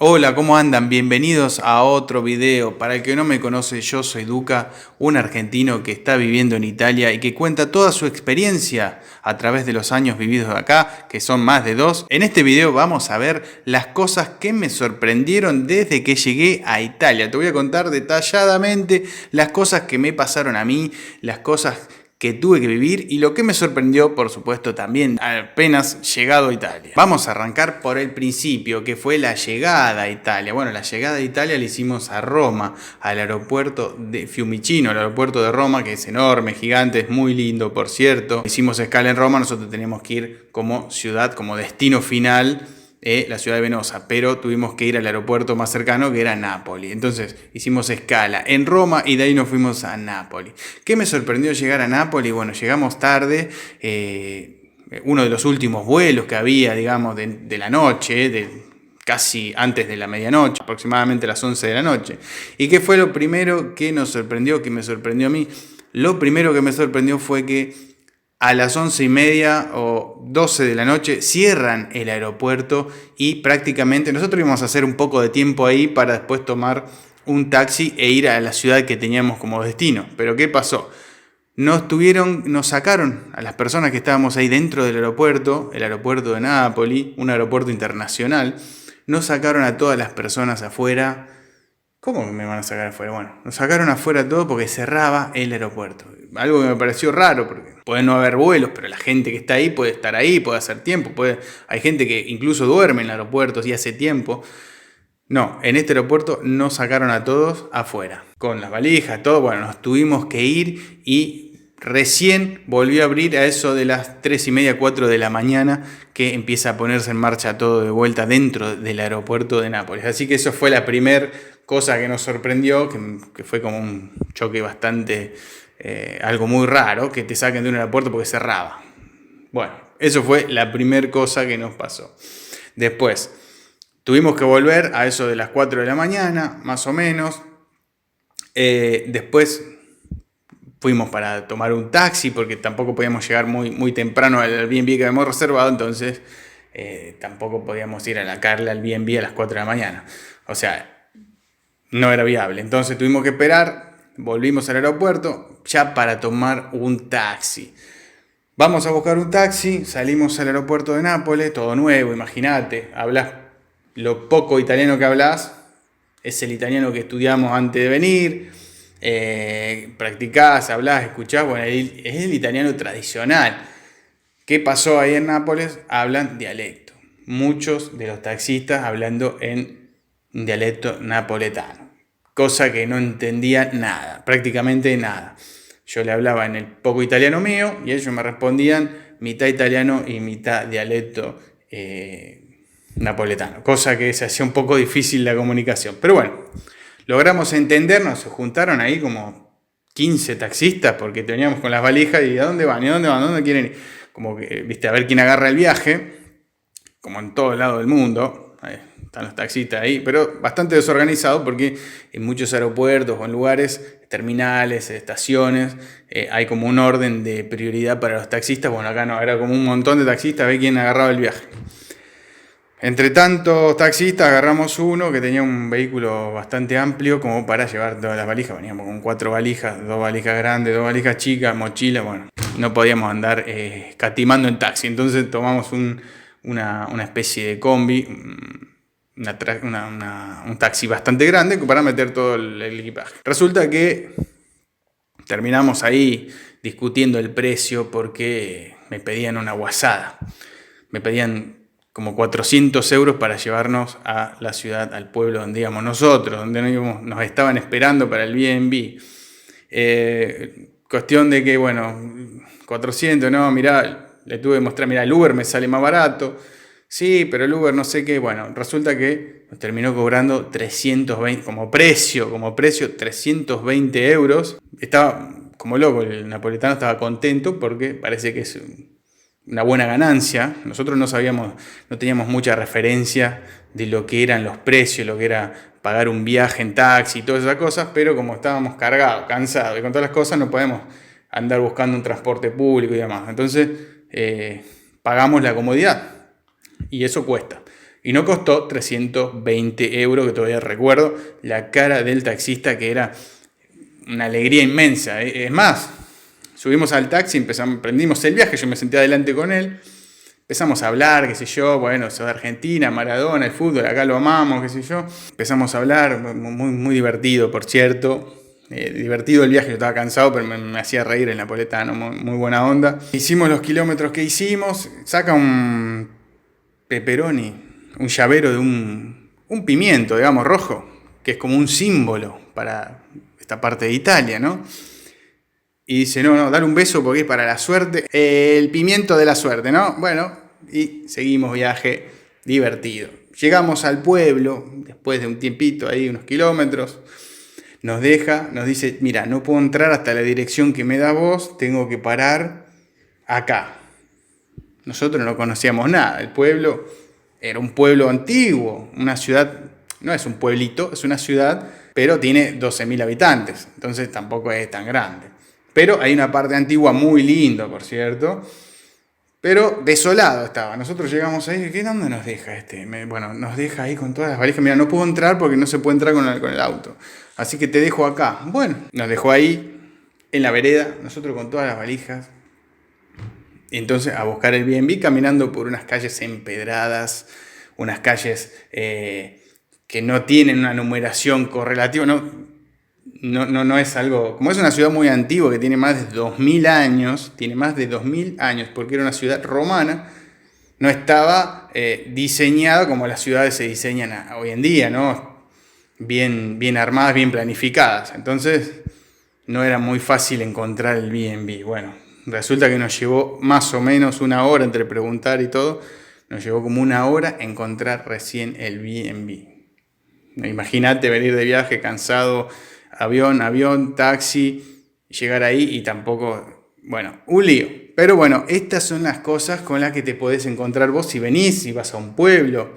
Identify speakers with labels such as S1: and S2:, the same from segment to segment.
S1: Hola, ¿cómo andan? Bienvenidos a otro video. Para el que no me conoce, yo soy Duca, un argentino que está viviendo en Italia y que cuenta toda su experiencia a través de los años vividos acá, que son más de 2. En este video vamos a ver las cosas que me sorprendieron desde que llegué a Italia. Te voy a contar detalladamente las cosas que me pasaron a mí, las cosas que tuve que vivir y lo que me sorprendió, por supuesto, también apenas llegado a Italia. Vamos a arrancar por el principio, que fue la llegada a Italia. Bueno, la llegada a Italia la hicimos a Roma, al aeropuerto de Fiumicino, el aeropuerto de Roma, que es enorme, gigante, es muy lindo, por cierto. Hicimos escala en Roma, nosotros teníamos que ir como ciudad, como destino final, la ciudad de Venosa, pero tuvimos que ir al aeropuerto más cercano, que era Nápoli. Entonces hicimos escala en Roma y de ahí nos fuimos a Nápoli. ¿Qué me sorprendió llegar a Nápoli? Bueno, llegamos tarde, uno de los últimos vuelos que había, digamos, de la noche, casi antes de la medianoche, aproximadamente las 11 de la noche. ¿Y qué fue lo primero que nos sorprendió, que me sorprendió a mí? Lo primero que me sorprendió fue que a las 11:30 o 12 de la noche cierran el aeropuerto y prácticamente nosotros íbamos a hacer un poco de tiempo ahí para después tomar un taxi e ir a la ciudad que teníamos como destino. Pero ¿qué pasó? Nos sacaron a las personas que estábamos ahí dentro del aeropuerto, el aeropuerto de Nápoli, un aeropuerto internacional, nos sacaron a todas las personas afuera. ¿Cómo me van a sacar afuera? Bueno, nos sacaron afuera todo porque cerraba el aeropuerto. Algo que me pareció raro, porque puede no haber vuelos, pero la gente que está ahí puede estar ahí, puede hacer tiempo. Hay gente que incluso duerme en el aeropuerto y hace tiempo. No, en este aeropuerto nos sacaron a todos afuera. Con las valijas, todo. Bueno, nos tuvimos que ir y recién volvió a abrir a eso de las 3:30, 4 de la mañana, que empieza a ponerse en marcha todo de vuelta dentro del aeropuerto de Nápoles. Así que eso fue la primera cosa que nos sorprendió, que fue como un choque bastante, algo muy raro, que te saquen de un aeropuerto porque cerraba. Bueno, eso fue la primera cosa que nos pasó. Después, tuvimos que volver a eso de las 4 de la mañana, más o menos. Después fuimos para tomar un taxi porque tampoco podíamos llegar muy temprano al Airbnb que habíamos reservado, entonces tampoco podíamos ir a la Carla al Airbnb a las 4 de la mañana. O sea, no era viable. Entonces tuvimos que esperar, volvimos al aeropuerto ya para tomar un taxi. Vamos a buscar un taxi, salimos al aeropuerto de Nápoles, todo nuevo, imagínate, hablas lo poco italiano que hablas, es el italiano que estudiamos antes de venir, practicás, hablás, escuchás, bueno, es el italiano tradicional. ¿Qué pasó ahí en Nápoles? Hablan dialecto. Muchos de los taxistas hablando en dialecto napoletano, cosa que no entendía nada, prácticamente nada. Yo le hablaba en el poco italiano mío y ellos me respondían mitad italiano y mitad dialecto napoletano, cosa que se hacía un poco difícil la comunicación. Pero bueno, logramos entendernos, se juntaron ahí como 15 taxistas porque teníamos con las valijas y ¿a dónde van? ¿Y a dónde van? ¿A dónde quieren ir? Como que, viste, a ver quién agarra el viaje, como en todo lado del mundo. Ahí están los taxistas ahí, pero bastante desorganizado porque en muchos aeropuertos o en lugares, terminales, estaciones, hay como un orden de prioridad para los taxistas. Bueno, acá no, era como un montón de taxistas, a ver quién agarraba el viaje. Entre tantos taxistas agarramos uno que tenía un vehículo bastante amplio como para llevar todas las valijas. Veníamos con 4 valijas, 2 valijas grandes, 2 valijas chicas, mochila. Bueno, no podíamos andar escatimando en taxi. Entonces tomamos una especie de combi, un taxi bastante grande para meter todo el equipaje. Resulta que terminamos ahí discutiendo el precio porque me pedían una guasada. Me pedían como 400 euros para llevarnos a la ciudad, al pueblo donde íbamos nosotros, donde nos estaban esperando para el Airbnb. Cuestión de que, bueno, 400, no, mirá, le tuve que mostrar, mirá, el Uber me sale más barato. Sí, pero el Uber no sé qué. Bueno, resulta que nos terminó cobrando 320, como precio, 320 euros. Estaba como loco, el napoletano estaba contento porque parece que es una buena ganancia. Nosotros no teníamos mucha referencia de lo que eran los precios, lo que era pagar un viaje en taxi y todas esas cosas, pero como estábamos cargados, cansados y con todas las cosas, no podemos andar buscando un transporte público y demás. Entonces pagamos la comodidad y eso cuesta. Y no costó 320 euros, que todavía recuerdo la cara del taxista, que era una alegría inmensa. Es más, subimos al taxi, emprendimos el viaje, yo me senté adelante con él, empezamos a hablar, qué sé yo, bueno, soy de Argentina, Maradona, el fútbol, acá lo amamos, qué sé yo. Empezamos a hablar, muy, muy divertido, por cierto. Divertido el viaje, yo estaba cansado, pero me hacía reír el napoletano, muy, muy buena onda. Hicimos los kilómetros que hicimos, saca un pepperoni, un llavero de un pimiento, digamos, rojo, que es como un símbolo para esta parte de Italia, ¿no? Y dice, no, dale un beso porque es para la suerte. El pimiento de la suerte, ¿no? Bueno, y seguimos viaje divertido. Llegamos al pueblo, después de un tiempito ahí, unos kilómetros. Nos deja, nos dice, mira, no puedo entrar hasta la dirección que me da vos, tengo que parar acá. Nosotros no conocíamos nada. El pueblo era un pueblo antiguo, una ciudad, no es un pueblito, es una ciudad, pero tiene 12.000 habitantes. Entonces tampoco es tan grande. Pero hay una parte antigua muy linda, por cierto. Pero desolado estaba. Nosotros llegamos ahí. ¿Dónde nos deja este? Bueno, nos deja ahí con todas las valijas. Mira, no puedo entrar porque no se puede entrar con el auto. Así que te dejo acá. Bueno, nos dejó ahí, en la vereda, nosotros con todas las valijas. Y entonces a buscar el B&B caminando por unas calles empedradas, unas calles que no tienen una numeración correlativa. No es algo, como es una ciudad muy antigua que tiene más de 2000 años, porque era una ciudad romana, no estaba diseñada como las ciudades se diseñan hoy en día, ¿no? Bien armadas, bien planificadas. Entonces no era muy fácil encontrar el B&B. Bueno, resulta que nos llevó más o menos una hora entre preguntar y todo, nos llevó como una hora encontrar recién el B&B. Imagínate venir de viaje cansado, avión, taxi, llegar ahí y tampoco, bueno, un lío. Pero bueno, estas son las cosas con las que te podés encontrar vos si venís, si vas a un pueblo,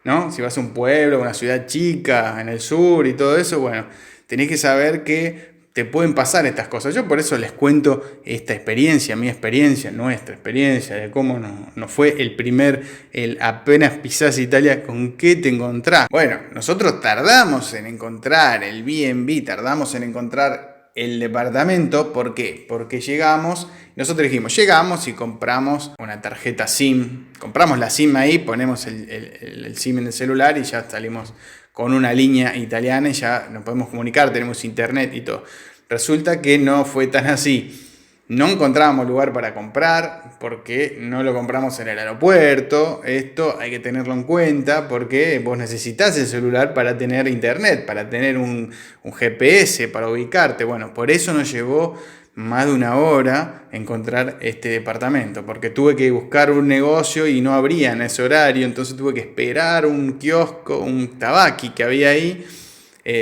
S1: ¿no? Si vas a un pueblo, una ciudad chica, en el sur y todo eso, bueno, tenés que saber que te pueden pasar estas cosas. Yo por eso les cuento esta experiencia, mi experiencia, nuestra experiencia, de cómo nos fue el apenas pisás Italia, con qué te encontrás. Bueno, nosotros tardamos en encontrar el B&B, tardamos en encontrar el departamento. ¿Por qué? Porque nosotros dijimos, llegamos y compramos una tarjeta SIM, compramos la SIM ahí, ponemos el SIM en el celular y ya salimos con una línea italiana y ya nos podemos comunicar, tenemos internet y todo. Resulta que no fue tan así. No encontrábamos lugar para comprar porque no lo compramos en el aeropuerto. Esto hay que tenerlo en cuenta porque vos necesitas el celular para tener internet, para tener un GPS, para ubicarte. Bueno, por eso nos llevó más de una hora encontrar este departamento, porque tuve que buscar un negocio y no abría en ese horario, entonces tuve que esperar un kiosco, un tabaqui que había ahí,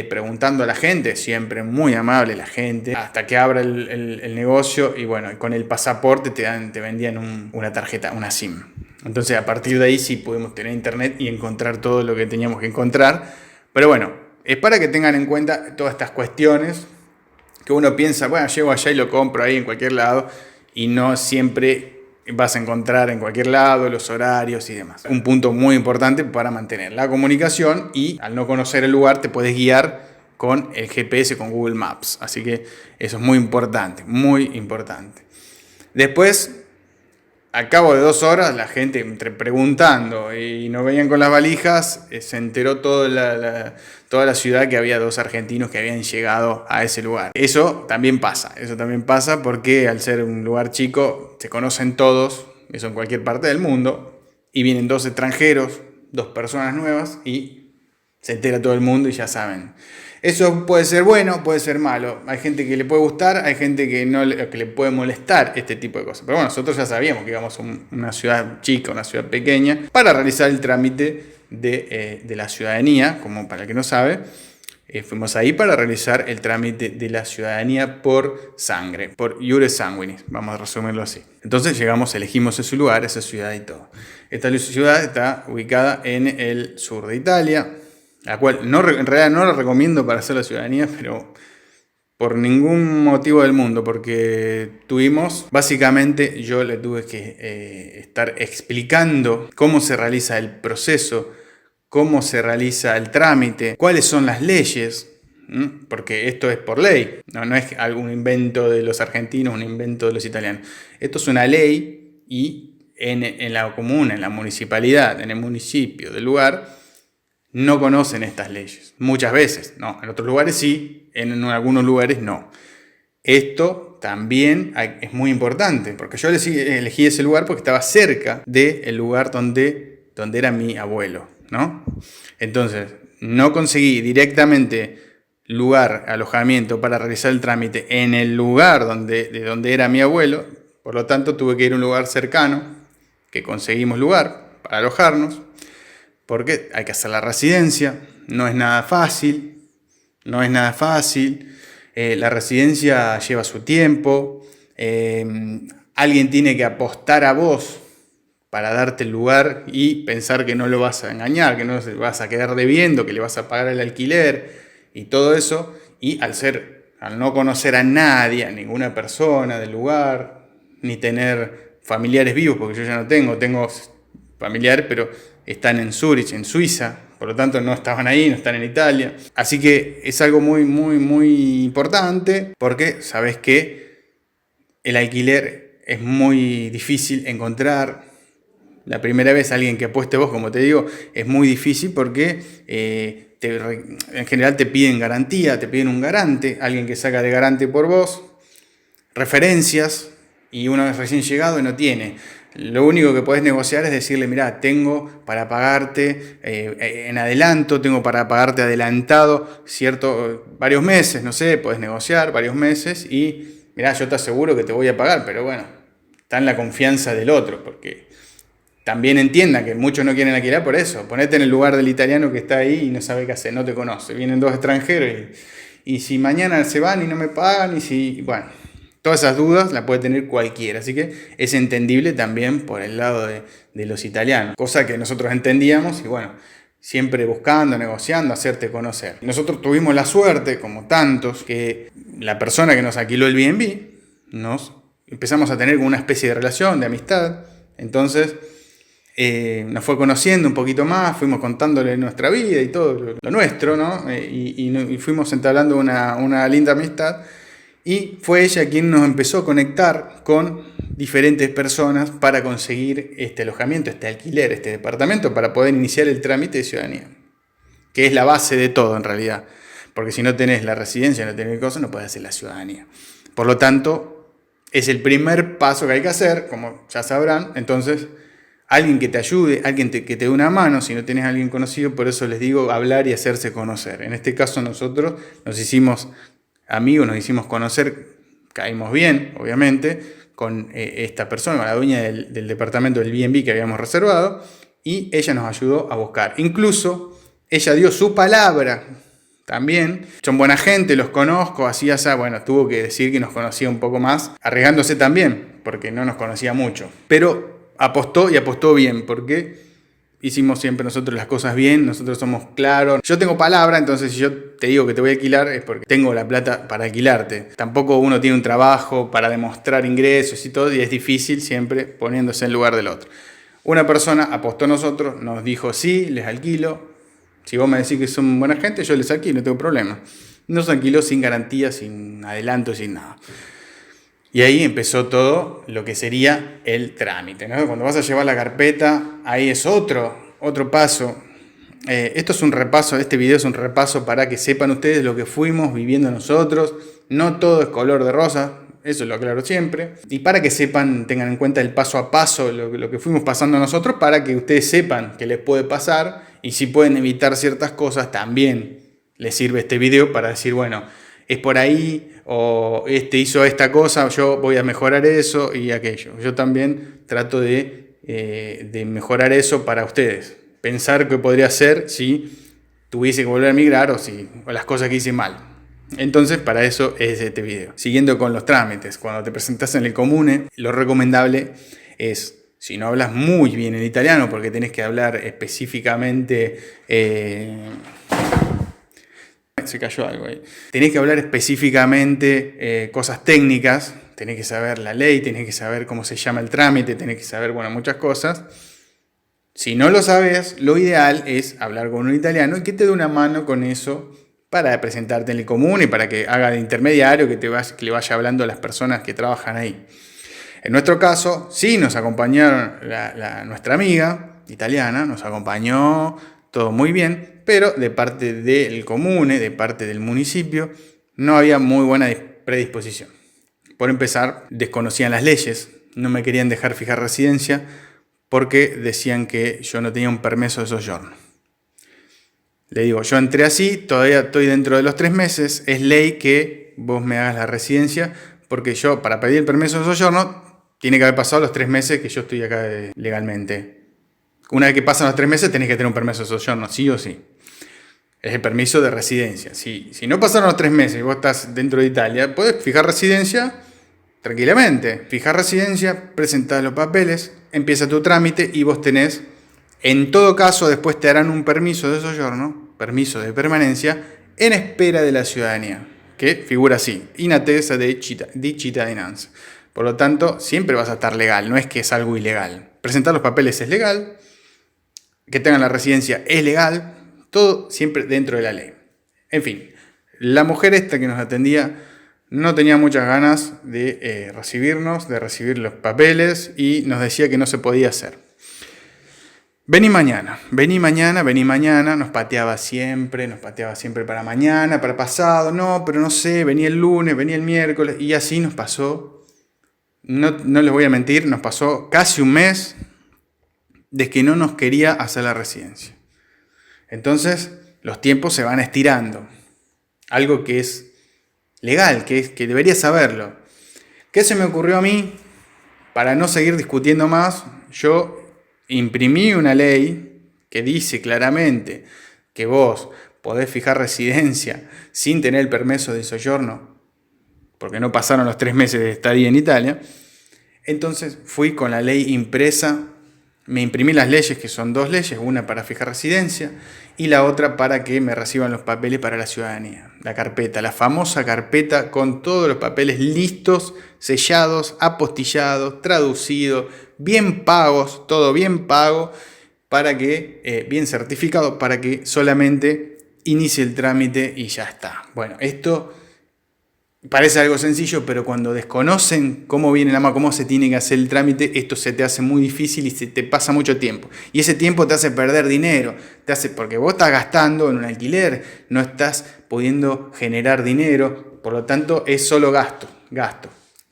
S1: preguntando a la gente, siempre muy amable la gente, hasta que abra el negocio y bueno, con el pasaporte te vendían una tarjeta, una SIM. Entonces a partir de ahí sí pudimos tener internet y encontrar todo lo que teníamos que encontrar, pero bueno, es para que tengan en cuenta todas estas cuestiones que uno piensa, bueno, llego allá y lo compro ahí en cualquier lado, y no siempre vas a encontrar en cualquier lado los horarios y demás. Un punto muy importante para mantener la comunicación, y al no conocer el lugar te puedes guiar con el GPS, con Google Maps. Así que eso es muy importante, muy importante. Después, al cabo de 2 horas, la gente entre preguntando y no venían con las valijas, se enteró toda la ciudad que había 2 argentinos que habían llegado a ese lugar. Eso también pasa porque al ser un lugar chico se conocen todos, eso en cualquier parte del mundo, y vienen 2 extranjeros, 2 personas nuevas y se entera todo el mundo y ya saben. Eso puede ser bueno, puede ser malo. Hay gente que le puede gustar, hay gente que le puede molestar este tipo de cosas. Pero bueno, nosotros ya sabíamos que íbamos a una ciudad chica, una ciudad pequeña, para realizar el trámite de la ciudadanía, como para el que no sabe. Fuimos ahí para realizar el trámite de la ciudadanía por sangre, por iure sanguinis, vamos a resumirlo así. Entonces llegamos, elegimos ese lugar, esa ciudad y todo. Esta ciudad está ubicada en el sur de Italia, la cual en realidad no la recomiendo para hacer la ciudadanía, pero por ningún motivo del mundo, porque básicamente yo le tuve que estar explicando cómo se realiza el proceso cómo se realiza el trámite, cuáles son las leyes, porque esto es por ley, no es algún invento de los argentinos, un invento de los italianos. Esto es una ley y en la comuna, en la municipalidad, en el municipio del lugar, no conocen estas leyes. Muchas veces, no. En otros lugares sí, en algunos lugares no. Esto también es muy importante, porque yo elegí ese lugar porque estaba cerca del lugar donde era mi abuelo, ¿no? Entonces, no conseguí directamente lugar, alojamiento para realizar el trámite en el lugar de donde era mi abuelo, por lo tanto tuve que ir a un lugar cercano, que conseguimos lugar para alojarnos, porque hay que hacer la residencia, no es nada fácil, la residencia lleva su tiempo, alguien tiene que apostar a vos para darte el lugar y pensar que no lo vas a engañar, que no vas a quedar debiendo, que le vas a pagar el alquiler y todo eso, y al no conocer a nadie, a ninguna persona del lugar, ni tener familiares vivos, porque yo ya no tengo familiares, pero están en Zúrich, en Suiza, por lo tanto no estaban ahí, no están en Italia. Así que es algo muy, muy, muy importante, porque sabes que el alquiler es muy difícil encontrar. La primera vez alguien que apueste vos, como te digo, es muy difícil porque en general te piden garantía, te piden un garante, alguien que saca de garante por vos, referencias, y uno es recién llegado y no tiene. Lo único que podés negociar es decirle, mirá, tengo para pagarte en adelanto, tengo para pagarte adelantado varios meses, no sé, podés negociar varios meses y mirá, yo te aseguro que te voy a pagar, pero bueno, está en la confianza del otro, porque también entienda que muchos no quieren alquilar por eso. Ponete en el lugar del italiano que está ahí y no sabe qué hacer, no te conoce. Vienen dos extranjeros y si mañana se van y no me pagan bueno, todas esas dudas las puede tener cualquiera. Así que es entendible también por el lado de los italianos. Cosa que nosotros entendíamos y bueno, siempre buscando, negociando, hacerte conocer. Nosotros tuvimos la suerte, como tantos, que la persona que nos alquiló el B&B, empezamos a tener como una especie de relación, de amistad. Entonces nos fue conociendo un poquito más, fuimos contándole nuestra vida y todo lo nuestro, ¿no? Y fuimos entablando una linda amistad. Y fue ella quien nos empezó a conectar con diferentes personas para conseguir este alojamiento, este alquiler, este departamento, para poder iniciar el trámite de ciudadanía, que es la base de todo en realidad. Porque si no tenés la residencia, no tenés cosas, no podés hacer la ciudadanía. Por lo tanto, es el primer paso que hay que hacer, como ya sabrán. Entonces, alguien que te ayude, alguien que te dé una mano, si no tenés a alguien conocido, por eso les digo hablar y hacerse conocer. En este caso nosotros nos hicimos amigos, nos hicimos conocer, caímos bien, obviamente, con esta persona, la dueña del departamento del B&B que habíamos reservado, y ella nos ayudó a buscar. Incluso ella dio su palabra también. Son buena gente, los conozco, así, bueno, tuvo que decir que nos conocía un poco más, arriesgándose también, porque no nos conocía mucho. Pero apostó y apostó bien, porque hicimos siempre nosotros las cosas bien, nosotros somos claros. Yo tengo palabra, entonces si yo te digo que te voy a alquilar es porque tengo la plata para alquilarte. Tampoco uno tiene un trabajo para demostrar ingresos y todo, y es difícil siempre poniéndose en lugar del otro. Una persona apostó a nosotros, nos dijo sí, les alquilo. Si vos me decís que son buena gente, yo les alquilo, no tengo problema. Nos alquiló sin garantía, sin adelanto, sin nada. Y ahí empezó todo lo que sería el trámite, ¿no? Cuando vas a llevar la carpeta, ahí es otro paso. Esto es un repaso, este video es un repaso para que sepan ustedes lo que fuimos viviendo nosotros. No todo es color de rosa, eso lo aclaro siempre. Y para que sepan, tengan en cuenta el paso a paso, lo que fuimos pasando nosotros, para que ustedes sepan qué les puede pasar. Y si pueden evitar ciertas cosas, también les sirve este video para decir, bueno, es por ahí, o este hizo esta cosa, yo voy a mejorar eso y aquello. Yo también trato de mejorar eso para ustedes. Pensar qué podría hacer si tuviese que volver a migrar o las cosas que hice mal. Entonces, para eso es este video. Siguiendo con los trámites, cuando te presentas en el comune, lo recomendable es, si no hablas muy bien el italiano, porque tenés que hablar específicamente... se cayó algo ahí. Tenés que hablar específicamente cosas técnicas, tenés que saber la ley, tenés que saber cómo se llama el trámite, tenés que saber, bueno, muchas cosas. Si no lo sabes, lo ideal es hablar con un italiano y que te dé una mano con eso para presentarte en el común y para que haga de intermediario, que le vaya hablando a las personas que trabajan ahí. En nuestro caso, sí nos acompañaron nuestra amiga italiana, nos acompañó todo muy bien, pero de parte del comune, de parte del municipio, no había muy buena predisposición. Por empezar, desconocían las leyes, no me querían dejar fijar residencia porque decían que yo no tenía un permiso de soggiorno. Le digo, yo entré así, todavía estoy dentro de los 3 meses, es ley que vos me hagas la residencia, porque yo, para pedir el permiso de soggiorno, tiene que haber pasado los 3 meses que yo estoy acá legalmente. Una vez que pasan los 3 meses tenés que tener un permiso de soggiorno, sí o sí. Es el permiso de residencia. Si no pasaron los 3 meses y vos estás dentro de Italia, podés fijar residencia tranquilamente. Fijar residencia, presentás los papeles, empieza tu trámite y vos tenés, en todo caso, después te darán un permiso de soggiorno, permiso de permanencia, en espera de la ciudadanía, que figura así, in attesa di cittadinanza. Por lo tanto, siempre vas a estar legal, no es que es algo ilegal. Presentar los papeles es legal, que tengan la residencia es legal, todo siempre dentro de la ley. En fin, la mujer esta que nos atendía no tenía muchas ganas de recibirnos, de recibir los papeles y nos decía que no se podía hacer. Vení mañana, nos pateaba siempre para mañana, para pasado, no, pero no sé, venía el lunes, venía el miércoles y así nos pasó. No les voy a mentir, nos pasó casi un mes de que no nos quería hacer la residencia. Entonces, los tiempos se van estirando. Algo que es legal, que debería saberlo. ¿Qué se me ocurrió a mí? Para no seguir discutiendo más, yo imprimí una ley que dice claramente que vos podés fijar residencia sin tener el permiso de soggiorno, porque no pasaron los 3 meses de estadía en Italia. Entonces fui con la ley impresa, me imprimí las leyes, que son 2 leyes, una para fijar residencia y la otra para que me reciban los papeles para la ciudadanía. La carpeta, la famosa carpeta con todos los papeles listos, sellados, apostillados, traducidos, bien pagos, todo bien pago, para que, bien certificado, para que solamente inicie el trámite y ya está. Bueno, esto parece algo sencillo, pero cuando desconocen cómo viene la mano, cómo se tiene que hacer el trámite, esto se te hace muy difícil y se te pasa mucho tiempo. Y ese tiempo te hace perder dinero, porque vos estás gastando en un alquiler, no estás pudiendo generar dinero, por lo tanto es solo gasto.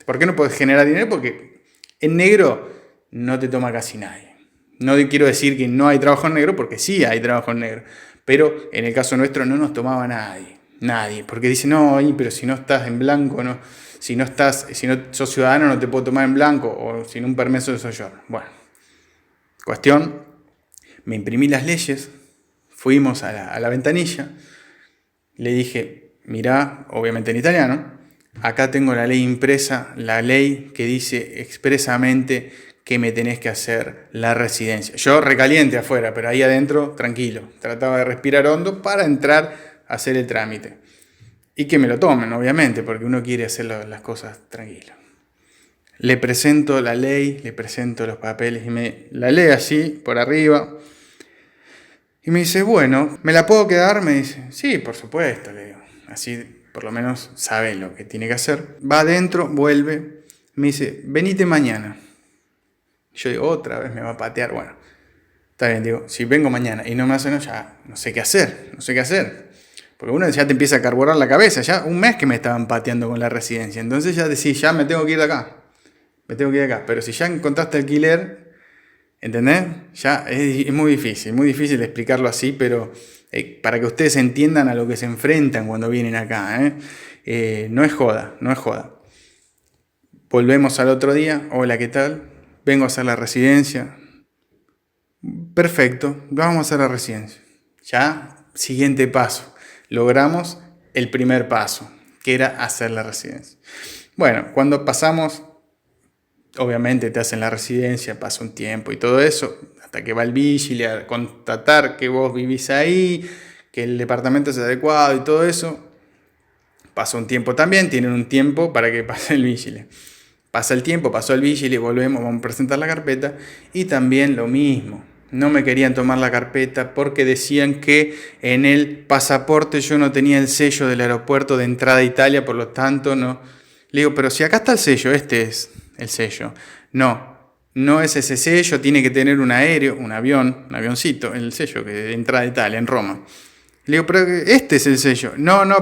S1: ¿Por qué no podés generar dinero? Porque en negro no te toma casi nadie. No quiero decir que no hay trabajo en negro, porque sí hay trabajo en negro, pero en el caso nuestro no nos tomaba nadie, porque dice, no, pero si no estás en blanco, no, si no sos ciudadano no te puedo tomar en blanco o sin un permiso de soggiorno. Bueno, cuestión, me imprimí las leyes, fuimos a la ventanilla, le dije, mirá, obviamente en italiano, acá tengo la ley impresa, la ley que dice expresamente que me tenés que hacer la residencia. Yo recaliente afuera, pero ahí adentro, tranquilo, trataba de respirar hondo para entrar hacer el trámite. Y que me lo tomen, obviamente, porque uno quiere hacer las cosas tranquilo. Le presento la ley, le presento los papeles y me la lee así, por arriba. Y me dice, bueno, ¿me la puedo quedar? Me dice, sí, por supuesto, le digo. Así por lo menos sabe lo que tiene que hacer. Va adentro, vuelve, me dice, venite mañana. Yo digo, otra vez me va a patear. Bueno, está bien, digo, si vengo mañana y no me hacen, ya no sé qué hacer. Porque uno ya te empieza a carburar la cabeza. Ya un mes que me estaban pateando con la residencia. Entonces ya decís, ya me tengo que ir de acá. Pero si ya encontraste alquiler, ¿entendés? Ya es muy difícil explicarlo así, pero para que ustedes entiendan a lo que se enfrentan cuando vienen acá. No es joda. Volvemos al otro día. Hola, ¿qué tal? Vengo a hacer la residencia. Perfecto, vamos a hacer la residencia. Ya, siguiente paso. Logramos el primer paso, que era hacer la residencia. Bueno, cuando pasamos, obviamente te hacen la residencia, pasa un tiempo y todo eso, hasta que va el vigile a constatar que vos vivís ahí, que el departamento es adecuado y todo eso. Pasa un tiempo también, tienen un tiempo para que pase el vigile. Pasa el tiempo, pasó el vigile, volvemos, vamos a presentar la carpeta y también lo mismo. no me querían tomar la carpeta porque decían que en el pasaporte yo no tenía el sello del aeropuerto de entrada a Italia, por lo tanto no. Le digo, pero si acá está el sello, este es el sello. No, no es ese sello, tiene que tener un aéreo, un avión, un avioncito, el sello que de entrada a Italia, en Roma. Le digo, pero este es el sello.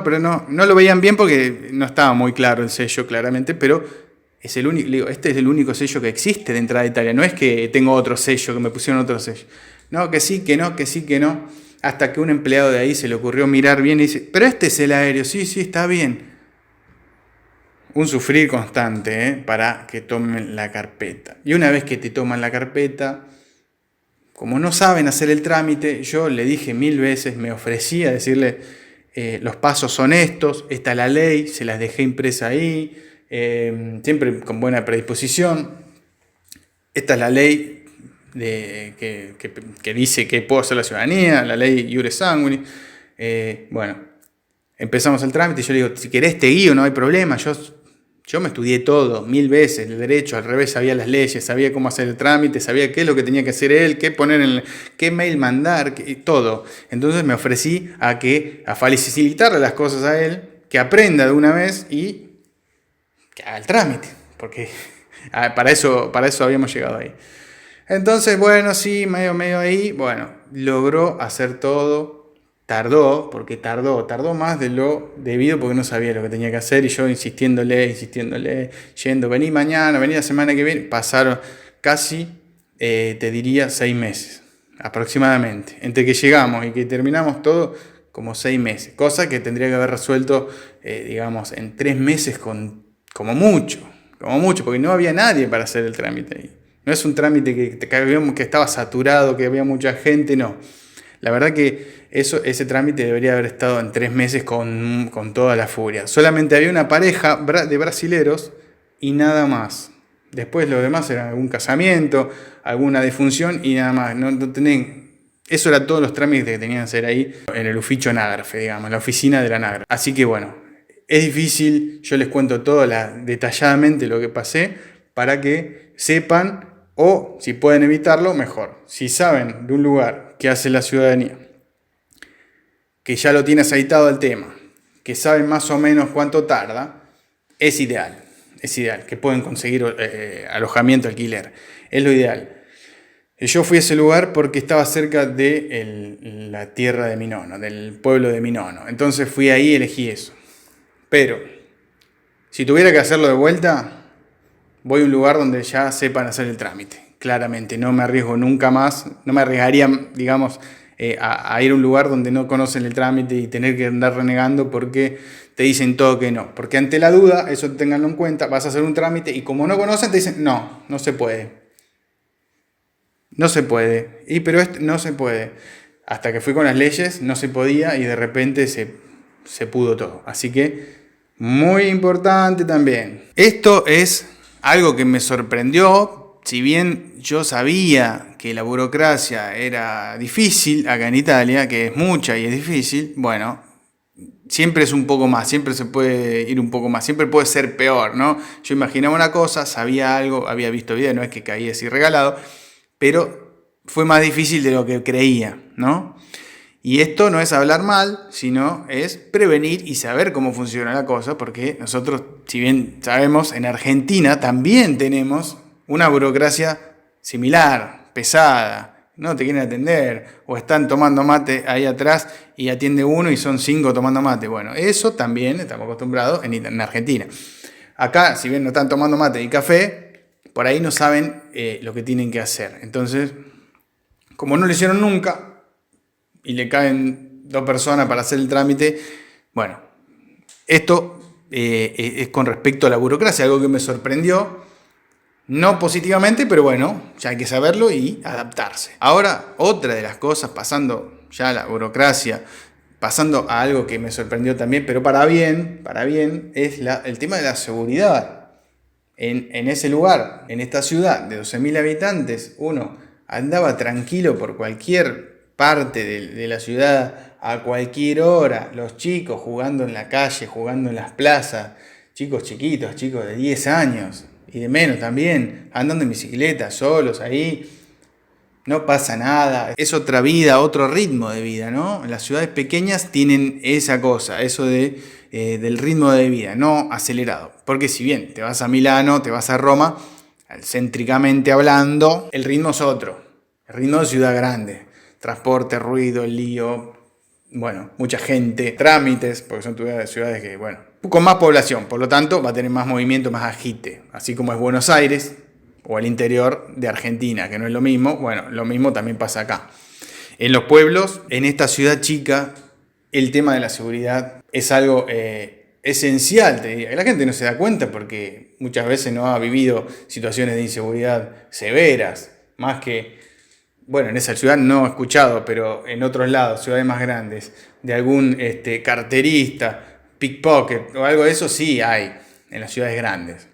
S1: Pero no lo veían bien porque no estaba muy claro el sello, claramente, pero es el único, le digo, este es el único sello que existe de entrada a Italia. No es que tengo otro sello, que me pusieron otro sello. No, que sí, que no, que sí, que no. Hasta que un empleado de ahí se le ocurrió mirar bien y dice, pero este es el aéreo, sí, sí, está bien. Un sufrir constante, para que tomen la carpeta. Y una vez que te toman la carpeta, como no saben hacer el trámite, yo le dije 1000 veces, me ofrecí a decirle, los pasos son estos, esta es la ley, se las dejé impresa ahí, siempre con buena predisposición. Esta es la ley que dice que puedo hacer la ciudadanía, la ley Iure Sanguinis. Bueno, empezamos el trámite y yo le digo, si querés te guío, no hay problema, yo me estudié todo, 1000 veces, el derecho, al revés, sabía las leyes, sabía cómo hacer el trámite, sabía qué es lo que tenía que hacer él, qué poner qué mail mandar, todo. Entonces me ofrecí a facilitarle las cosas a él, que aprenda de una vez y que haga el trámite, porque para eso habíamos llegado ahí. Entonces, bueno, sí, medio ahí, bueno, logró hacer todo. Porque tardó más de lo debido porque no sabía lo que tenía que hacer y yo insistiéndole, yendo, vení mañana, vení la semana que viene, pasaron casi, te diría, 6 meses, aproximadamente. Entre que llegamos y que terminamos todo, como 6 meses, cosa que tendría que haber resuelto, digamos, en 3 meses como mucho, porque no había nadie para hacer el trámite ahí. No es un trámite que estaba saturado, que había mucha gente, no. La verdad que ese trámite debería haber estado en 3 meses con toda la furia. Solamente había una pareja de brasileros y nada más. Después lo demás era algún casamiento, alguna defunción y nada más. Eso era todos los trámites que tenían que hacer ahí en el Ufficio Anagrafe, digamos, la oficina de la Anagrafe. Así que bueno, es difícil, yo les cuento todo detalladamente lo que pasé para que sepan, o si pueden evitarlo, mejor. Si saben de un lugar que hace la ciudadanía, que ya lo tiene aceitado el tema, que saben más o menos cuánto tarda, es ideal, que pueden conseguir alojamiento, alquiler, es lo ideal. Yo fui a ese lugar porque estaba cerca de la tierra de Minono, del pueblo de Minono, entonces fui ahí y elegí eso. Pero, si tuviera que hacerlo de vuelta, voy a un lugar donde ya sepan hacer el trámite. Claramente, no me arriesgo nunca más, no me arriesgaría, digamos, a ir a un lugar donde no conocen el trámite y tener que andar renegando porque te dicen todo que no. Porque ante la duda, eso tenganlo en cuenta, vas a hacer un trámite y como no conocen te dicen, no se puede. No se puede. Pero no se puede. Hasta que fui con las leyes, no se podía y de repente se pudo todo. Así que, muy importante también. Esto es algo que me sorprendió, si bien yo sabía que la burocracia era difícil acá en Italia, que es mucha y es difícil, bueno, siempre es un poco más, siempre se puede ir un poco más, siempre puede ser peor, ¿no? Yo imaginaba una cosa, sabía algo, había visto videos, no es que caí así regalado, pero fue más difícil de lo que creía, ¿no? Y esto no es hablar mal, sino es prevenir y saber cómo funciona la cosa, porque nosotros, si bien sabemos, en Argentina también tenemos una burocracia similar, pesada. No te quieren atender, o están tomando mate ahí atrás y atiende uno y son 5 tomando mate. Bueno, eso también estamos acostumbrados en Argentina. Acá, si bien no están tomando mate y café, por ahí no saben lo que tienen que hacer. Entonces, como no lo hicieron nunca, y le caen 2 personas para hacer el trámite, bueno, esto es con respecto a la burocracia, algo que me sorprendió, no positivamente, pero bueno, ya hay que saberlo y adaptarse. Ahora, otra de las cosas, pasando ya a la burocracia, pasando a algo que me sorprendió también, pero para bien, es el tema de la seguridad. En ese lugar, en esta ciudad de 12.000 habitantes, uno andaba tranquilo por cualquier parte de la ciudad a cualquier hora, los chicos jugando en la calle, jugando en las plazas, chicos chiquitos, chicos de 10 años y de menos también, andando en bicicleta, solos ahí. no pasa nada, es otra vida, otro ritmo de vida, ¿no? Las ciudades pequeñas tienen esa cosa, eso del ritmo de vida, no acelerado. Porque si bien te vas a Milano, te vas a Roma, céntricamente hablando, el ritmo es otro, el ritmo de ciudad grande. Transporte, ruido, lío, bueno, mucha gente, trámites, porque son ciudades que, bueno, con más población, por lo tanto va a tener más movimiento, más agite, así como es Buenos Aires o el interior de Argentina, que no es lo mismo, bueno, lo mismo también pasa acá. En los pueblos, en esta ciudad chica, el tema de la seguridad es algo esencial, te diría, que la gente no se da cuenta porque muchas veces no ha vivido situaciones de inseguridad severas, más que, bueno, en esa ciudad no he escuchado, pero en otros lados, ciudades más grandes, de algún carterista, pickpocket o algo de eso sí hay en las ciudades grandes.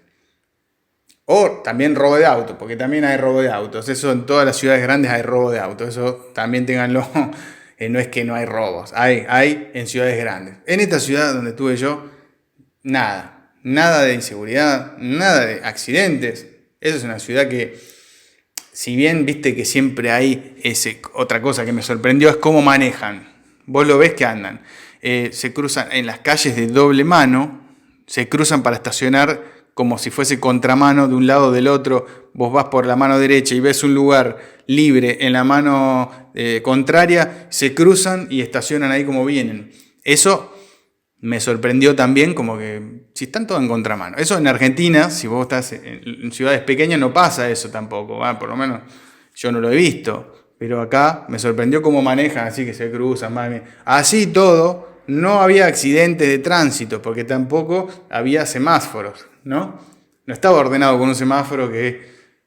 S1: O también robo de autos, porque también hay robo de autos. Eso en todas las ciudades grandes hay robo de autos. Eso también ténganlo. No es que no hay robos. Hay en ciudades grandes. En esta ciudad donde estuve yo, nada. Nada de inseguridad, nada de accidentes. Esa es una ciudad que, si bien viste que siempre hay otra cosa que me sorprendió, es cómo manejan. Vos lo ves que andan. Se cruzan en las calles de doble mano, se cruzan para estacionar como si fuese contramano de un lado o del otro. Vos vas por la mano derecha y ves un lugar libre en la mano contraria, se cruzan y estacionan ahí como vienen. Eso me sorprendió también, como que si están todos en contramano. Eso en Argentina, si vos estás en ciudades pequeñas, no pasa eso tampoco. Por lo menos yo no lo he visto. Pero acá me sorprendió cómo manejan, así que se cruzan. Así todo, no había accidentes de tránsito, porque tampoco había semáforos, ¿no? No estaba ordenado con un semáforo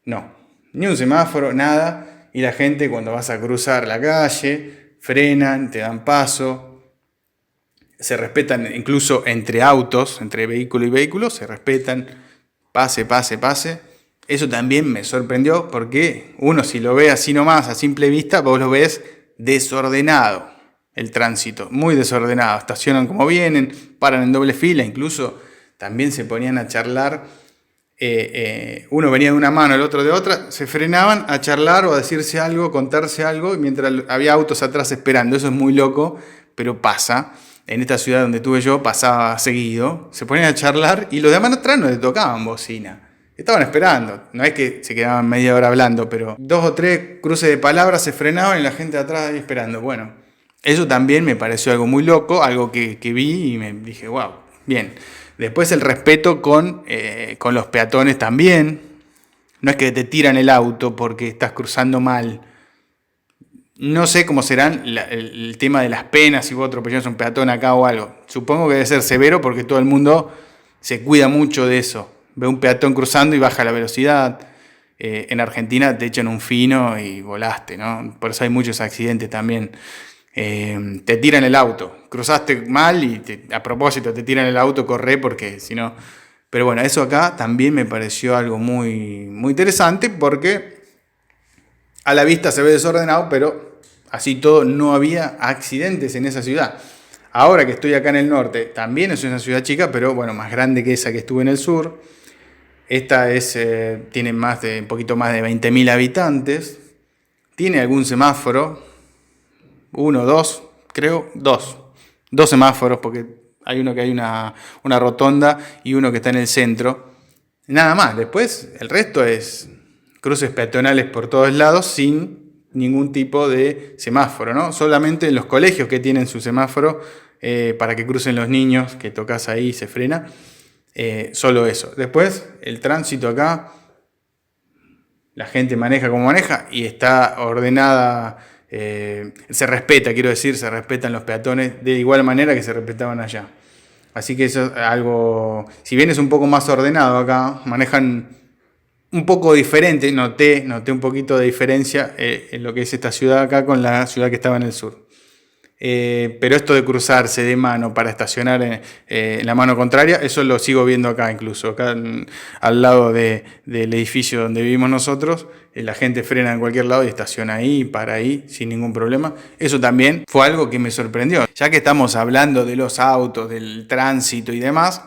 S1: no, ni un semáforo, nada. Y la gente cuando vas a cruzar la calle, frenan, te dan paso. Se respetan incluso entre autos, entre vehículo y vehículo, se respetan, pase, pase, pase. Eso también me sorprendió porque uno si lo ve así nomás, a simple vista, vos lo ves desordenado, el tránsito, muy desordenado. Estacionan como vienen, paran en doble fila, incluso también se ponían a charlar. Uno venía de una mano, el otro de otra, se frenaban a charlar o a decirse algo, contarse algo, mientras había autos atrás esperando. Eso es muy loco, pero pasa. En esta ciudad donde estuve yo pasaba seguido, se ponían a charlar y los de mano atrás no le tocaban bocina. Estaban esperando, no es que se quedaban media hora hablando, pero 2 o 3 cruces de palabras se frenaban y la gente de atrás ahí esperando. Bueno, eso también me pareció algo muy loco, algo que vi y me dije, wow, bien. Después el respeto con los peatones también. No es que te tiran el auto porque estás cruzando mal. No sé cómo serán el tema de las penas si vos atropellás a un peatón acá o algo. Supongo que debe ser severo porque todo el mundo se cuida mucho de eso. Ve un peatón cruzando y baja la velocidad. En Argentina te echan un fino y volaste, ¿no? Por eso hay muchos accidentes también. Te tiran el auto. Cruzaste mal y a propósito te tiran el auto, corre porque si no... Pero bueno, eso acá también me pareció algo muy, muy interesante porque a la vista se ve desordenado, pero así todo no había accidentes en esa ciudad. Ahora que estoy acá en el norte, también es una ciudad chica, pero bueno, más grande que esa que estuve en el sur. Esta tiene un poquito más de 20.000 habitantes. Tiene algún semáforo, 1, 2, creo, 2. 2 semáforos, porque hay uno que hay una rotonda y uno que está en el centro. Nada más, después el resto es cruces peatonales por todos lados sin ningún tipo de semáforo, ¿no? Solamente en los colegios que tienen su semáforo para que crucen los niños, que tocas ahí y se frena. Solo eso. Después, el tránsito acá, la gente maneja como maneja y está ordenada, se respeta, quiero decir, se respetan los peatones de igual manera que se respetaban allá. Así que eso es algo, si bien es un poco más ordenado acá, manejan un poco diferente, noté un poquito de diferencia en lo que es esta ciudad acá con la ciudad que estaba en el sur. Pero esto de cruzarse de mano para estacionar en la mano contraria, eso lo sigo viendo acá incluso. Acá al lado del edificio donde vivimos nosotros, la gente frena en cualquier lado y estaciona ahí, para ahí, sin ningún problema. Eso también fue algo que me sorprendió. Ya que estamos hablando de los autos, del tránsito y demás,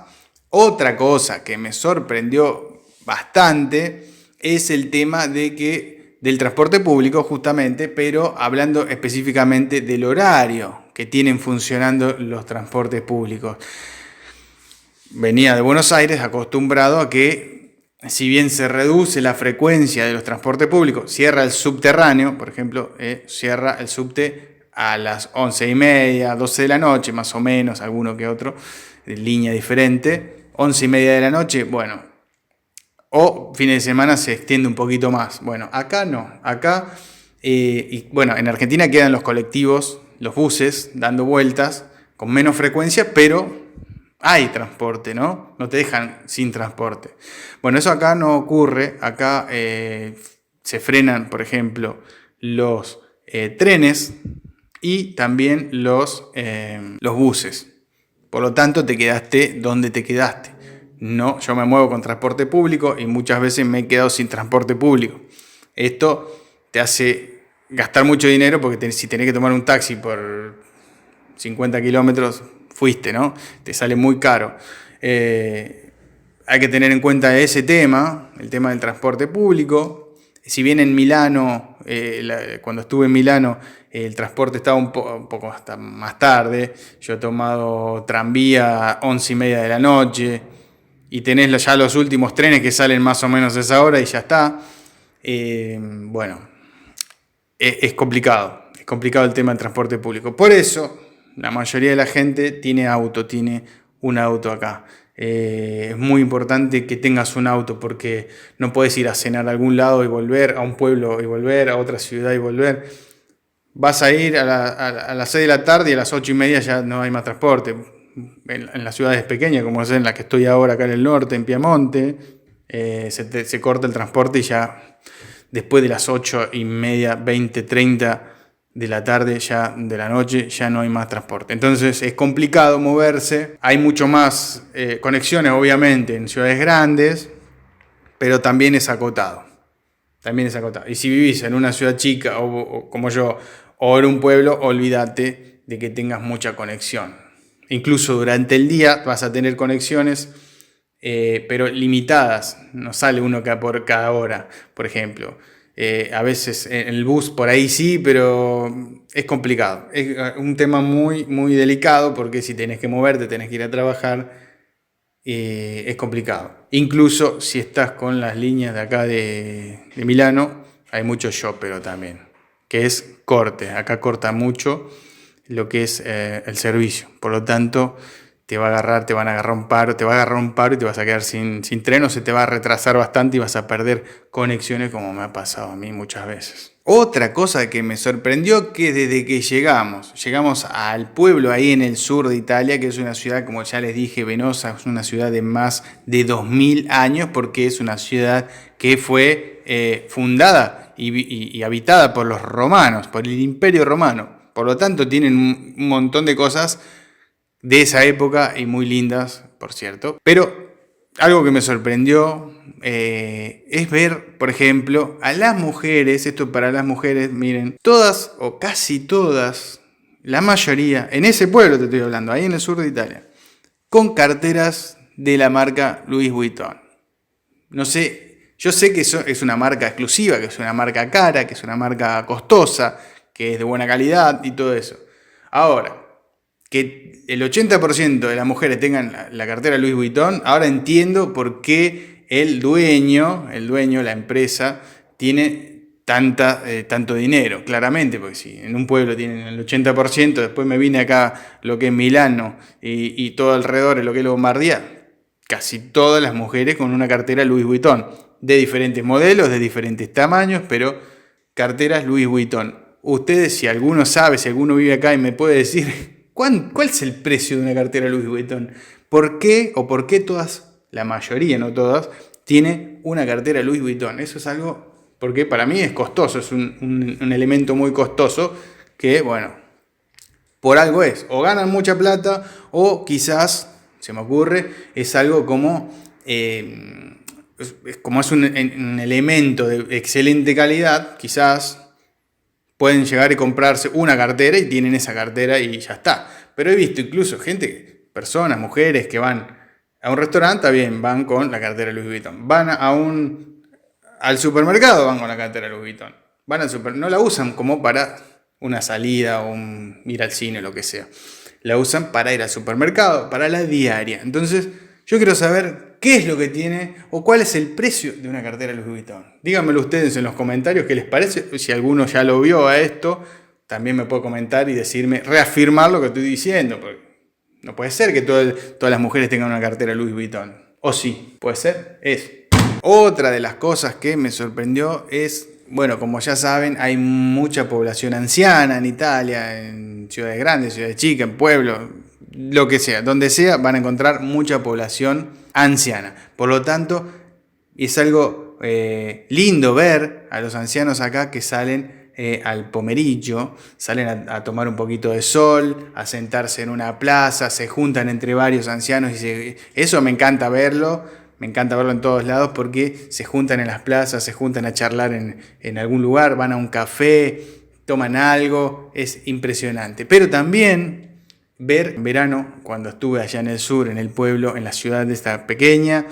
S1: otra cosa que me sorprendió bastante es el tema de que del transporte público justamente, pero hablando específicamente del horario que tienen funcionando los transportes públicos. Venía de Buenos Aires acostumbrado a que, si bien se reduce la frecuencia de los transportes públicos, cierra el subterráneo, por ejemplo, cierra el subte a las 11:30, 12 de la noche, más o menos, alguno que otro, de línea diferente, 11:30 de la noche, bueno, o fines de semana se extiende un poquito más. Bueno, acá no, acá, y bueno, en Argentina quedan los colectivos, los buses, dando vueltas, con menos frecuencia, pero hay transporte, ¿no? No te dejan sin transporte. Bueno, eso acá no ocurre. Acá se frenan, por ejemplo, los trenes y también los buses. Por lo tanto, te quedaste donde te quedaste. No, yo me muevo con transporte público y muchas veces me he quedado sin transporte público. Esto te hace gastar mucho dinero porque si tenés que tomar un taxi por 50 kilómetros, fuiste, ¿no? Te sale muy caro. Hay que tener en cuenta ese tema, el tema del transporte público. Si bien en Milano, cuando estuve en Milano, el transporte estaba un poco hasta más tarde. Yo he tomado tranvía a 11:30 de la noche y tenés ya los últimos trenes que salen más o menos a esa hora y ya está. Bueno, es complicado. Es complicado el tema del transporte público. Por eso, la mayoría de la gente tiene un auto acá. Es muy importante que tengas un auto porque no puedes ir a cenar a algún lado y volver, a un pueblo y volver, a otra ciudad y volver. Vas a ir a las 6 de la tarde y a las 8:30 ya no hay más transporte. En las ciudades pequeñas, como es en la que estoy ahora acá en el norte, en Piamonte, se corta el transporte y ya después de las 8:30, 20, 30 de la tarde, ya de la noche, ya no hay más transporte. Entonces es complicado moverse. Hay mucho más conexiones, obviamente, en ciudades grandes, pero también es acotado. También es acotado. Y si vivís en una ciudad chica o como yo, o en un pueblo, olvídate de que tengas mucha conexión. Incluso durante el día vas a tener conexiones, pero limitadas. No sale uno por cada hora, por ejemplo. A veces en el bus por ahí sí, pero es complicado. Es un tema muy, muy delicado porque si tenés que moverte, tenés que ir a trabajar, es complicado. Incluso si estás con las líneas de acá de Milano, hay mucho shopero también, que es corte. Acá corta mucho lo que es el servicio. Por lo tanto, te van a agarrar un paro, te va a agarrar un paro y te vas a quedar sin tren o se te va a retrasar bastante y vas a perder conexiones como me ha pasado a mí muchas veces. Otra cosa que me sorprendió que desde que llegamos al pueblo ahí en el sur de Italia, que es una ciudad, como ya les dije, Venosa, es una ciudad de más de 2000 años porque es una ciudad que fue fundada y habitada por los romanos, por el Imperio Romano. Por lo tanto, tienen un montón de cosas de esa época y muy lindas, por cierto. Pero algo que me sorprendió es ver, por ejemplo, a las mujeres, esto para las mujeres, miren, todas o casi todas, la mayoría, en ese pueblo te estoy hablando, ahí en el sur de Italia, con carteras de la marca Louis Vuitton. No sé, yo sé que eso es una marca exclusiva, que es una marca cara, que es una marca costosa, que es de buena calidad y todo eso. Ahora, que el 80% de las mujeres tengan la cartera Louis Vuitton, ahora entiendo por qué el dueño, la empresa, tiene tanto dinero, claramente, porque si en un pueblo tienen el 80%, después me vine acá lo que es Milano y todo alrededor, lo que es Lombardía, casi todas las mujeres con una cartera Louis Vuitton, de diferentes modelos, de diferentes tamaños, pero carteras Louis Vuitton. Ustedes, si alguno sabe, si alguno vive acá y me puede decir ¿cuál es el precio de una cartera Louis Vuitton? ¿Por qué todas, la mayoría, no todas, tiene una cartera Louis Vuitton? Eso es algo, porque para mí es costoso, es un elemento muy costoso que, bueno, por algo es. O ganan mucha plata o quizás, se me ocurre, es algo como es un elemento de excelente calidad, quizás pueden llegar y comprarse una cartera y tienen esa cartera y ya está. Pero he visto incluso personas, mujeres que van a un restaurante, también van con la cartera Louis Vuitton. Van a al supermercado van con la cartera Louis Vuitton. Van al no la usan como para una salida o ir al cine o lo que sea. La usan para ir al supermercado, para la diaria. Entonces, yo quiero saber qué es lo que tiene o cuál es el precio de una cartera Louis Vuitton. Díganmelo ustedes en los comentarios qué les parece. Si alguno ya lo vio a esto, también me puede comentar y decirme, reafirmar lo que estoy diciendo. Porque no puede ser que todas las mujeres tengan una cartera Louis Vuitton. ¿O sí? ¿Puede ser? Es. Otra de las cosas que me sorprendió es, bueno, como ya saben, hay mucha población anciana en Italia, en ciudades grandes, ciudades chicas, en pueblos, lo que sea. Donde sea van a encontrar mucha población anciana. Por lo tanto, es algo lindo ver a los ancianos acá que salen al pomeriggio, salen a tomar un poquito de sol, a sentarse en una plaza, se juntan entre varios ancianos y eso me encanta verlo. Me encanta verlo en todos lados porque se juntan en las plazas, se juntan a charlar en algún lugar, van a un café, toman algo, es impresionante. Pero también ver en verano, cuando estuve allá en el sur, en el pueblo, en la ciudad de esta pequeña,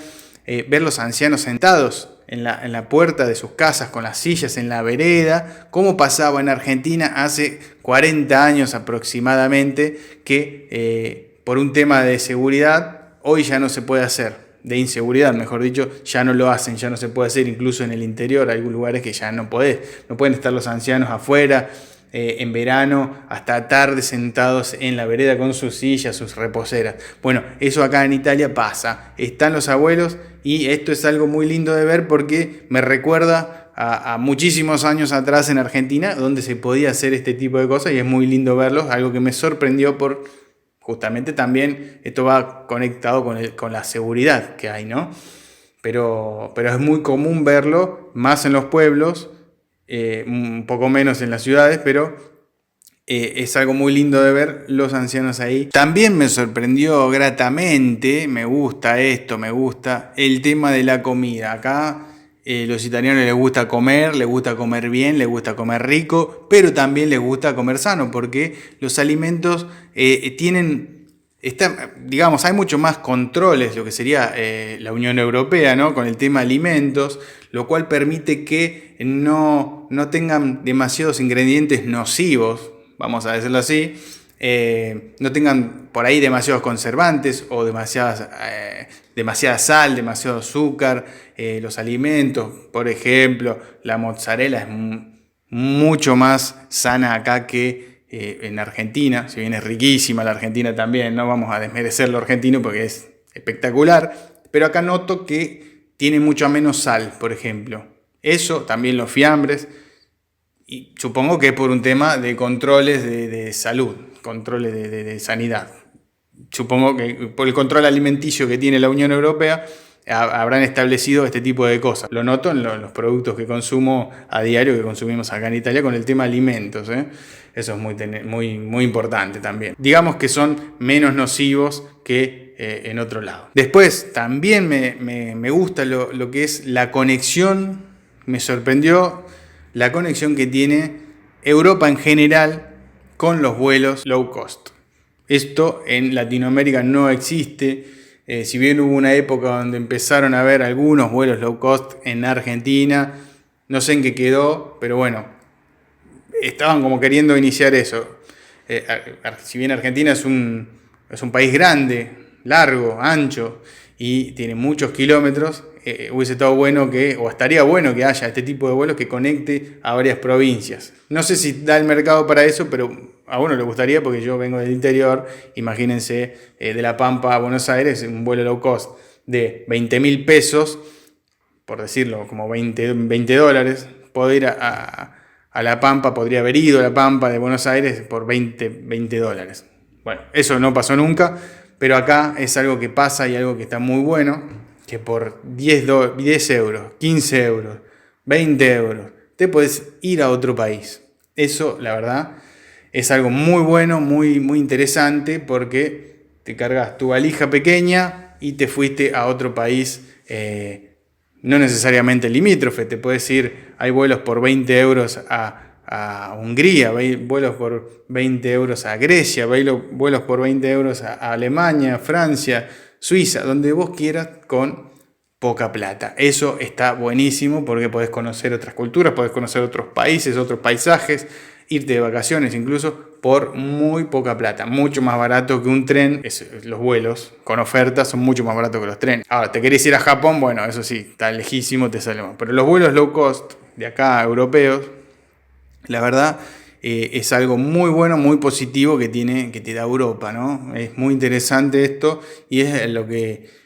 S1: ver los ancianos sentados en la puerta de sus casas con las sillas en la vereda, como pasaba en Argentina hace 40 años aproximadamente, que por un tema de seguridad hoy ya no se puede hacer. De inseguridad, mejor dicho, ya no lo hacen, ya no se puede hacer, incluso en el interior, hay lugares que ya no pueden estar los ancianos afuera en verano hasta tarde sentados en la vereda con sus sillas, sus reposeras. Bueno, eso acá en Italia pasa, están los abuelos y esto es algo muy lindo de ver porque me recuerda a muchísimos años atrás en Argentina donde se podía hacer este tipo de cosas y es muy lindo verlos, algo que me sorprendió por... Justamente también esto va conectado con la seguridad que hay, ¿no? Pero es muy común verlo, más en los pueblos, un poco menos en las ciudades, pero es algo muy lindo de ver los ancianos ahí. También me sorprendió gratamente, me gusta el tema de la comida. Acá los italianos les gusta comer bien, les gusta comer rico, pero también les gusta comer sano, porque los alimentos digamos, hay mucho más controles, lo que sería la Unión Europea, ¿no? Con el tema alimentos, lo cual permite que no tengan demasiados ingredientes nocivos, vamos a decirlo así, no tengan por ahí demasiados conservantes o demasiada sal, demasiado azúcar. Los alimentos, por ejemplo, la mozzarella es mucho más sana acá que en Argentina, si bien es riquísima la Argentina también, no vamos a desmerecer lo argentino porque es espectacular, pero acá noto que tiene mucho menos sal, por ejemplo. Eso, también los fiambres, y supongo que es por un tema de controles de salud, controles de sanidad. Supongo que por el control alimenticio que tiene la Unión Europea habrán establecido este tipo de cosas. Lo noto en los productos que consumo a diario, que consumimos acá en Italia con el tema alimentos. Eso es muy importante también. Digamos que son menos nocivos que en otro lado. Después también me gusta lo que es la conexión. Me sorprendió la conexión que tiene Europa en general con los vuelos low cost. Esto en Latinoamérica no existe. Si bien hubo una época donde empezaron a haber algunos vuelos low cost en Argentina, no sé en qué quedó, pero bueno, estaban como queriendo iniciar eso. Si bien Argentina es un país grande, largo, ancho y tiene muchos kilómetros, hubiese estado bueno o estaría bueno que haya este tipo de vuelos que conecte a varias provincias. No sé si da el mercado para eso, pero a uno le gustaría porque yo vengo del interior. Imagínense de La Pampa a Buenos Aires, un vuelo low cost de 20.000 pesos, por decirlo, como 20 dólares. Puedo ir a La Pampa, podría haber ido a La Pampa de Buenos Aires por 20 dólares. Bueno, eso no pasó nunca, pero acá es algo que pasa y algo que está muy bueno, que por 10 euros, 15 euros, 20 euros, te puedes ir a otro país. Eso, la verdad, es algo muy bueno, muy interesante, porque te cargas tu valija pequeña y te fuiste a otro país, no necesariamente limítrofe. Te puedes ir, hay vuelos por 20 euros a Hungría, vuelos por 20 euros a Grecia, vuelos por 20 euros a Alemania, Francia, Suiza, donde vos quieras, poca plata. Eso está buenísimo porque podés conocer otras culturas, podés conocer otros países, otros paisajes, irte de vacaciones incluso por muy poca plata, mucho más barato que un tren. Los vuelos con ofertas son mucho más baratos que los trenes. Ahora, ¿te querés ir a Japón? Bueno, eso sí, está lejísimo, te sale más. Pero los vuelos low cost de acá, europeos, la verdad es algo muy bueno, muy positivo que te da Europa, ¿no? Es muy interesante esto y es lo que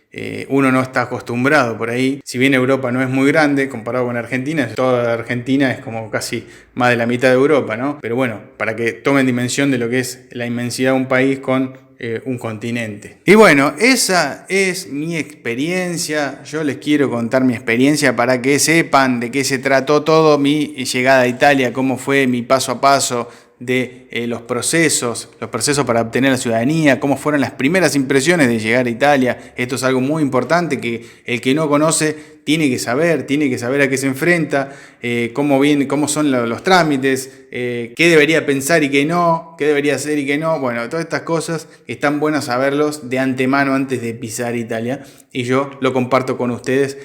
S1: uno no está acostumbrado por ahí. Si bien Europa no es muy grande comparado con Argentina, toda Argentina es como casi más de la mitad de Europa, ¿no? Pero bueno, para que tomen dimensión de lo que es la inmensidad de un país con un continente. Y bueno, esa es mi experiencia. Yo les quiero contar mi experiencia para que sepan de qué se trató todo mi llegada a Italia, cómo fue mi paso a paso de los procesos para obtener la ciudadanía, cómo fueron las primeras impresiones de llegar a Italia. Esto es algo muy importante que el que no conoce tiene que saber a qué se enfrenta, cómo son los trámites, qué debería pensar y qué no, qué debería hacer y qué no. Bueno, todas estas cosas están buenas saberlos de antemano antes de pisar Italia y yo lo comparto con ustedes.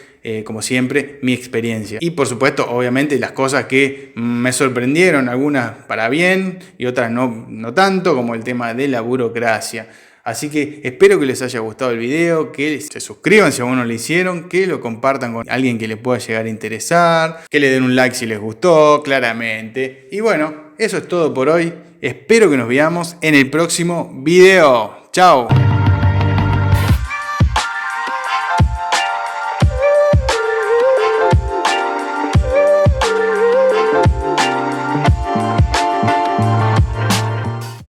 S1: Como siempre, mi experiencia. Y por supuesto, obviamente, las cosas que me sorprendieron, algunas para bien y otras no tanto, como el tema de la burocracia. Así que espero que les haya gustado el video, que se suscriban si aún no lo hicieron, que lo compartan con alguien que les pueda llegar a interesar, que le den un like si les gustó, claramente. Y bueno, eso es todo por hoy. Espero que nos veamos en el próximo video. ¡Chao!